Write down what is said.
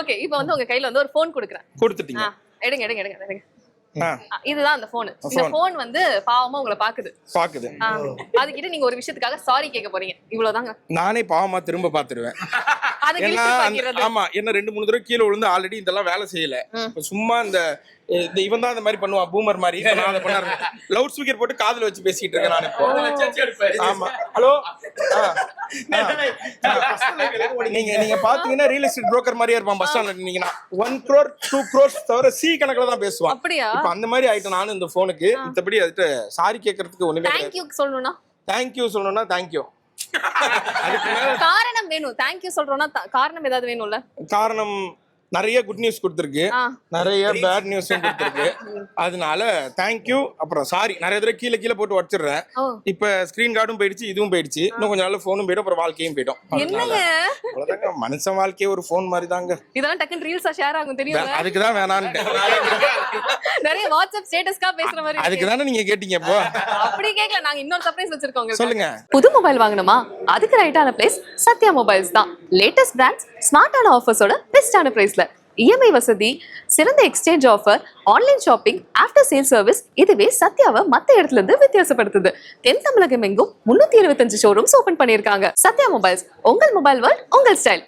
Okay, இப்போ வந்து உங்க கையில வந்து ஒரு போன் கொடுக்குறேன். கொடுத்துட்டீங்க. எடுங்க எடுங்க எடுங்க எடுங்க. ஆ, இதுதான் அந்த போன். இந்த போன் வந்து பாவமா உங்களை பாக்குது. பாக்குது. அதுகிட்ட நீங்க ஒரு விஷயத்துக்காக சாரி கேட்க போறீங்க. இவ்வளவுதாங்க. நானே பாவமா திரும்ப பாத்துருவேன். அது ஏன்னா கிழிச்சு பாக்கிறது. ஆமா, என்ன 2-3 தடவை கீழே விழுந்து ஆல்ரெடி இதெல்லாம் வேலை செய்யல. இப்ப சும்மா இந்த இவன் தான் இந்த மாதிரி பண்ணுவான், பூமர் மாதிரி. இப்ப நான் அதை பண்ண லவுட் ஸ்பீக்கர் போட்டு காதுல வச்சு பேசிட்டு இருக்கேன் நான் இப்போ. ஆமா, ஹலோ. நீங்க பாத்தீங்கன்னா ரியல் எஸ்டேட் புரோக்கர் மாதிரியே இருப்பான் பஸ் ஸ்டாண்ட்ல இருந்தீங்கன்னா. 1 crore 2 crores தவிர சி கணக்குல தான் பேசுவான். அப்படியா? இப்ப அந்த மாதிரி ஆயிட்டேன் நானும் இந்த போனுக்கு. மத்தபடி அதுட்டு சாரி கேட்கறதுக்கு ஒண்ணுமே கிடையாது. தேங்க் யூ சொல்லணும்னா தேங்க்யூ சொல்லணும்னா தேங்க்யூ. காரணம் வேணும். தேங்க் யூ சொல்றோம்னா காரணம் ஏதாவது வேணும்ல? காரணம் நிறைய குட் நியூஸ் கொடுத்துருக்கு, நிறைய பேட் நியூஸும் கொடுத்துருக்கு. அதனால தேங்க்யூ, அப்புறம் சாரி. நிறைய தடவை கீழே கீழே போட்டு வச்சிடுறேன். இப்ப ஸ்கிரீன் கார்டும் போயிடுச்சு, இதுவும் போயிடுச்சு. இன்னும் கொஞ்ச நாள் போனும் போயிடும், அப்புறம் வாழ்க்கையும் போயிடும். என்னங்க அவ்வளவுதாங்க, மனுஷன் வாழ்க்கையே ஒரு போன் மாதிரி தாங்க. இதெல்லாம் டக்குன்னு ரீல்ஸா ஷேர் ஆகும் தெரியும். அதுக்குதான் வேணான்னு நிறைய வாட்ஸ்அப் ஸ்டேட்டஸ்க்கா பேசுற மாதிரி. அதுக்கு தானே நீங்க கேட்டீங்க. இப்போ அப்படி கேட்கல, நாங்க இன்னொரு சர்ப்ரைஸ் வச்சிருக்கோம். சொல்லுங்க. புது மொபைல் வாங்கணுமா? அதுக்கு ரைட்டான பிளேஸ் சத்யா மொபைல்ஸ் தான். லேட்டஸ்ட் பிராண்ட்ஸ், ஸ்மார்ட்டான ஆஃபர்ஸோட பெஸ்டான பிரைஸ்ல, இஎம்ஐ வசதி, சிறந்த exchange offer, online shopping, after sale service. இதுவே சத்யாவை மத்த இடத்துல இருந்து வித்தியாசப்படுத்துது. தென் தமிழகம் எங்கும் 325 ஷோரூம்ஸ் ஓபன் பண்ணிருக்காங்க. சத்யா மொபைல்ஸ், உங்கள் மொபைல் வேர்ல்ட், உங்கள் ஸ்டைல்.